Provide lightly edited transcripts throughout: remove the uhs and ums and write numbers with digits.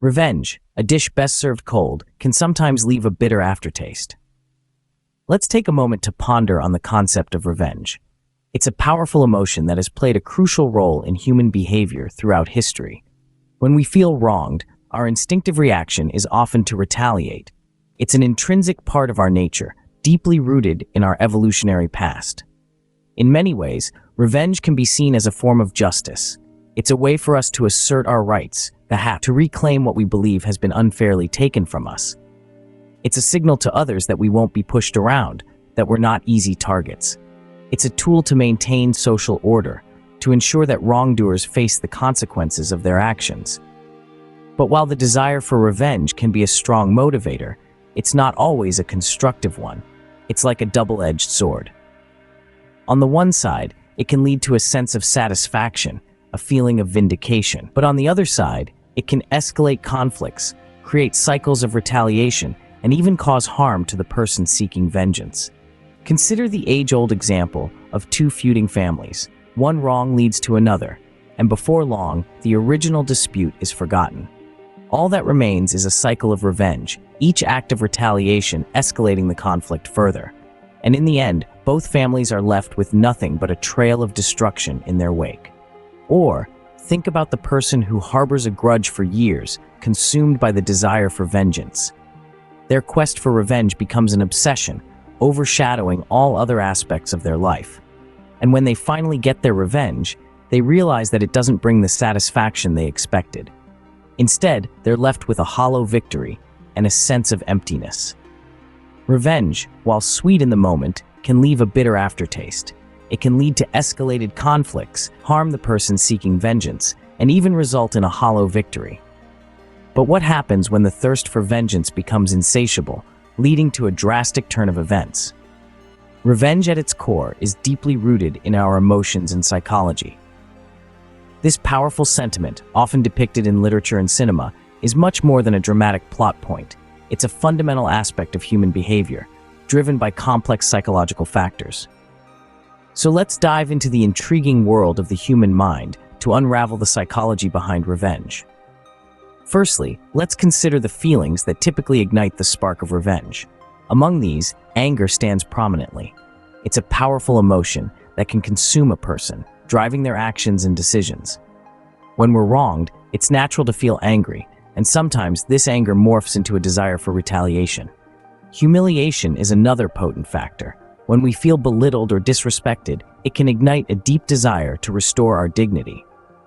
Revenge, a dish best served cold, can sometimes leave a bitter aftertaste. Let's take a moment to ponder on the concept of revenge. It's a powerful emotion that has played a crucial role in human behavior throughout history. When we feel wronged, our instinctive reaction is often to retaliate. It's an intrinsic part of our nature, deeply rooted in our evolutionary past. In many ways, revenge can be seen as a form of justice. It's a way for us to assert our rights, to reclaim what we believe has been unfairly taken from us. It's a signal to others that we won't be pushed around, that we're not easy targets. It's a tool to maintain social order, to ensure that wrongdoers face the consequences of their actions. But while the desire for revenge can be a strong motivator, it's not always a constructive one. It's like a double-edged sword. On the one side, it can lead to a sense of satisfaction, a feeling of vindication. But on the other side, it can escalate conflicts, create cycles of retaliation, and even cause harm to the person seeking vengeance. Consider the age-old example of two feuding families. One wrong leads to another, and before long, the original dispute is forgotten. All that remains is a cycle of revenge, each act of retaliation escalating the conflict further. And in the end, both families are left with nothing but a trail of destruction in their wake. Or, think about the person who harbors a grudge for years, consumed by the desire for vengeance. Their quest for revenge becomes an obsession, overshadowing all other aspects of their life. And when they finally get their revenge, they realize that it doesn't bring the satisfaction they expected. Instead, they're left with a hollow victory and a sense of emptiness. Revenge, while sweet in the moment, can leave a bitter aftertaste. It can lead to escalated conflicts, harm the person seeking vengeance, and even result in a hollow victory. But what happens when the thirst for vengeance becomes insatiable, leading to a drastic turn of events? Revenge at its core is deeply rooted in our emotions and psychology. This powerful sentiment, often depicted in literature and cinema, is much more than a dramatic plot point. It's a fundamental aspect of human behavior, driven by complex psychological factors. So let's dive into the intriguing world of the human mind to unravel the psychology behind revenge. Firstly, let's consider the feelings that typically ignite the spark of revenge. Among these, anger stands prominently. It's a powerful emotion that can consume a person, driving their actions and decisions. When we're wronged, it's natural to feel angry, and sometimes this anger morphs into a desire for retaliation. Humiliation is another potent factor. When we feel belittled or disrespected, it can ignite a deep desire to restore our dignity.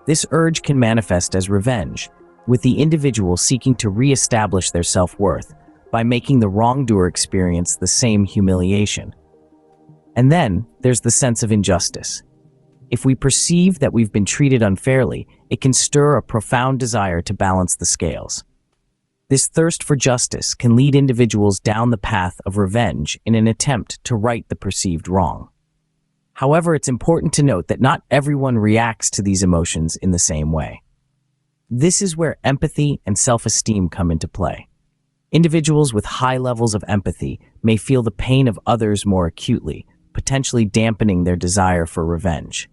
This urge can manifest as revenge, with the individual seeking to re-establish their self-worth by making the wrongdoer experience the same humiliation. And then, there's the sense of injustice. If we perceive that we've been treated unfairly, it can stir a profound desire to balance the scales. This thirst for justice can lead individuals down the path of revenge in an attempt to right the perceived wrong. However, it's important to note that not everyone reacts to these emotions in the same way. This is where empathy and self-esteem come into play. Individuals with high levels of empathy may feel the pain of others more acutely, potentially dampening their desire for revenge.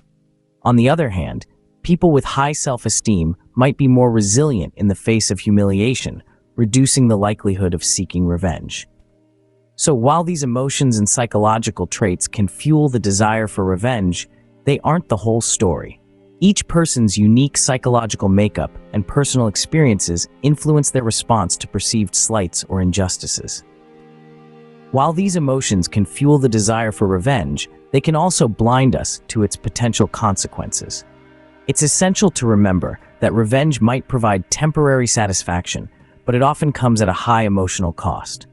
On the other hand, people with high self-esteem might be more resilient in the face of humiliation, reducing the likelihood of seeking revenge. So while these emotions and psychological traits can fuel the desire for revenge, they aren't the whole story. Each person's unique psychological makeup and personal experiences influence their response to perceived slights or injustices. While these emotions can fuel the desire for revenge, they can also blind us to its potential consequences. It's essential to remember that revenge might provide temporary satisfaction, but it often comes at a high emotional cost.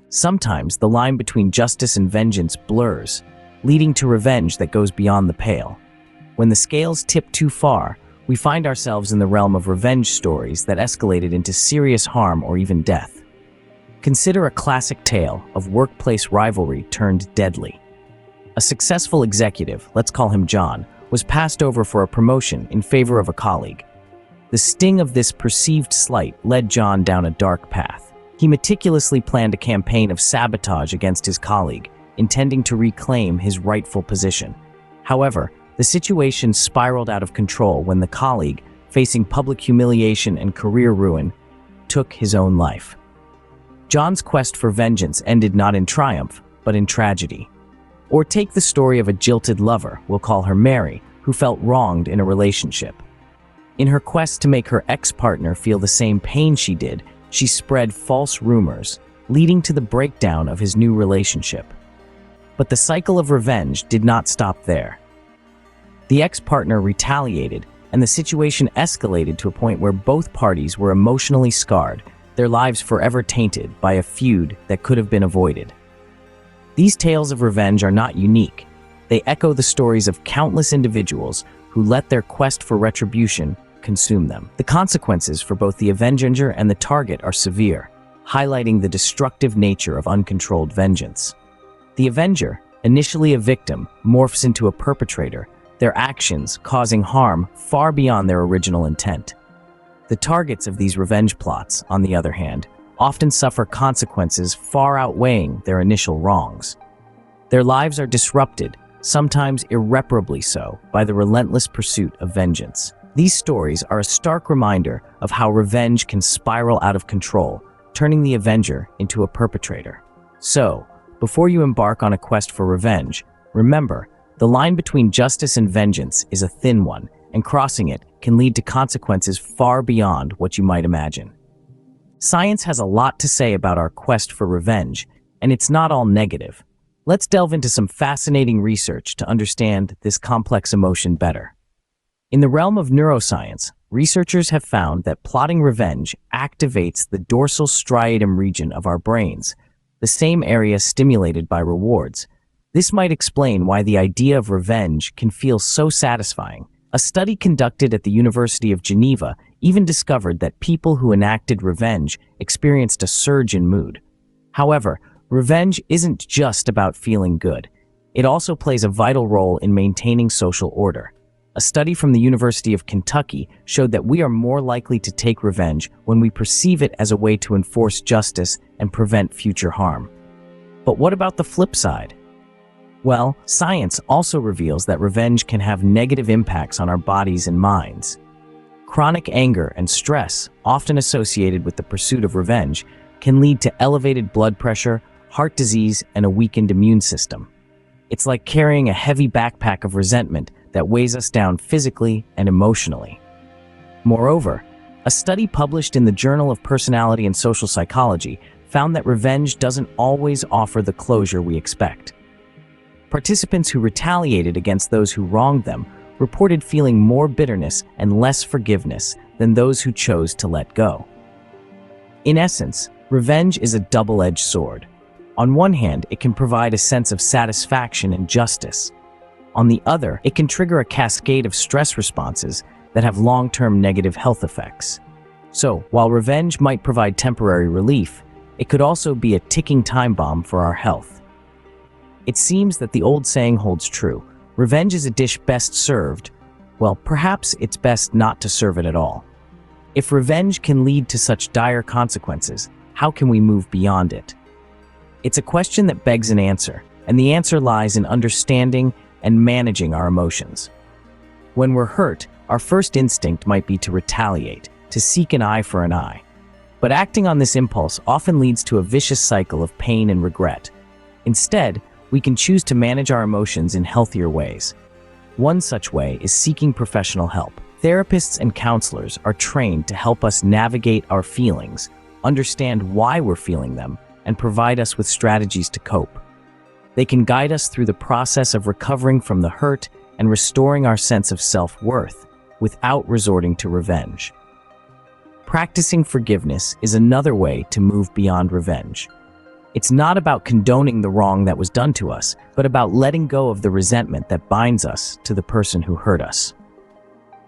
Sometimes the line between justice and vengeance blurs, leading to revenge that goes beyond the pale. When the scales tip too far, we find ourselves in the realm of revenge stories that escalated into serious harm or even death. Consider a classic tale of workplace rivalry turned deadly. A successful executive, let's call him John, was passed over for a promotion in favor of a colleague. The sting of this perceived slight led John down a dark path. He meticulously planned a campaign of sabotage against his colleague, intending to reclaim his rightful position. However, the situation spiraled out of control when the colleague, facing public humiliation and career ruin, took his own life. John's quest for vengeance ended not in triumph, but in tragedy. Or take the story of a jilted lover, we'll call her Mary, who felt wronged in a relationship. In her quest to make her ex-partner feel the same pain she did, she spread false rumors, leading to the breakdown of his new relationship. But the cycle of revenge did not stop there. The ex-partner retaliated, and the situation escalated to a point where both parties were emotionally scarred, their lives forever tainted by a feud that could have been avoided. These tales of revenge are not unique. They echo the stories of countless individuals who let their quest for retribution consume them. The consequences for both the avenger and the target are severe, highlighting the destructive nature of uncontrolled vengeance. The avenger, initially a victim, morphs into a perpetrator, their actions causing harm far beyond their original intent. The targets of these revenge plots, on the other hand, often suffer consequences far outweighing their initial wrongs. Their lives are disrupted, sometimes irreparably so, by the relentless pursuit of vengeance. These stories are a stark reminder of how revenge can spiral out of control, turning the avenger into a perpetrator. So, before you embark on a quest for revenge, remember, the line between justice and vengeance is a thin one, and crossing it can lead to consequences far beyond what you might imagine. Science has a lot to say about our quest for revenge, and it's not all negative. Let's delve into some fascinating research to understand this complex emotion better. In the realm of neuroscience, researchers have found that plotting revenge activates the dorsal striatum region of our brains, the same area stimulated by rewards. This might explain why the idea of revenge can feel so satisfying. A study conducted at the University of Geneva even discovered that people who enacted revenge experienced a surge in mood. However, revenge isn't just about feeling good. It also plays a vital role in maintaining social order. A study from the University of Kentucky showed that we are more likely to take revenge when we perceive it as a way to enforce justice and prevent future harm. But what about the flip side? Well, science also reveals that revenge can have negative impacts on our bodies and minds. Chronic anger and stress, often associated with the pursuit of revenge, can lead to elevated blood pressure, heart disease, and a weakened immune system. It's like carrying a heavy backpack of resentment that weighs us down physically and emotionally. Moreover, a study published in the Journal of Personality and Social Psychology found that revenge doesn't always offer the closure we expect. Participants who retaliated against those who wronged them reported feeling more bitterness and less forgiveness than those who chose to let go. In essence, revenge is a double-edged sword. On one hand, it can provide a sense of satisfaction and justice. On the other, it can trigger a cascade of stress responses that have long-term negative health effects. So, while revenge might provide temporary relief, it could also be a ticking time bomb for our health. It seems that the old saying holds true. Revenge is a dish best served. Well, perhaps it's best not to serve it at all. If revenge can lead to such dire consequences, how can we move beyond it? It's a question that begs an answer, and the answer lies in understanding and managing our emotions. When we're hurt, our first instinct might be to retaliate, to seek an eye for an eye. But acting on this impulse often leads to a vicious cycle of pain and regret. Instead, we can choose to manage our emotions in healthier ways. One such way is seeking professional help. Therapists and counselors are trained to help us navigate our feelings, understand why we're feeling them, and provide us with strategies to cope. They can guide us through the process of recovering from the hurt and restoring our sense of self-worth without resorting to revenge. Practicing forgiveness is another way to move beyond revenge. It's not about condoning the wrong that was done to us, but about letting go of the resentment that binds us to the person who hurt us.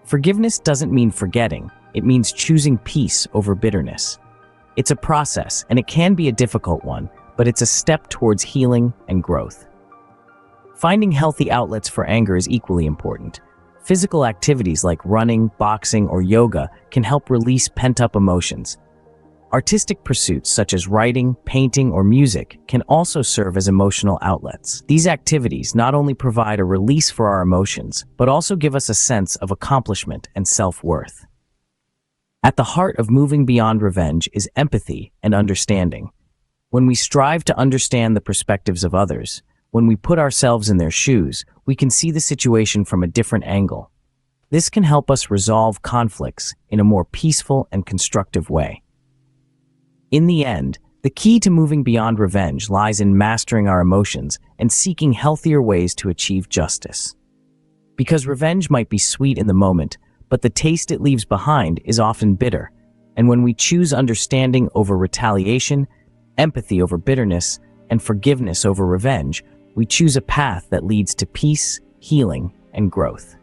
Forgiveness doesn't mean forgetting, it means choosing peace over bitterness. It's a process, and it can be a difficult one, but it's a step towards healing and growth. Finding healthy outlets for anger is equally important. Physical activities like running, boxing, or yoga can help release pent-up emotions. Artistic pursuits such as writing, painting, or music can also serve as emotional outlets. These activities not only provide a release for our emotions, but also give us a sense of accomplishment and self-worth. At the heart of moving beyond revenge is empathy and understanding. When we strive to understand the perspectives of others, when we put ourselves in their shoes, we can see the situation from a different angle. This can help us resolve conflicts in a more peaceful and constructive way. In the end, the key to moving beyond revenge lies in mastering our emotions and seeking healthier ways to achieve justice. Because revenge might be sweet in the moment, but the taste it leaves behind is often bitter. And when we choose understanding over retaliation, empathy over bitterness, and forgiveness over revenge, we choose a path that leads to peace, healing, and growth.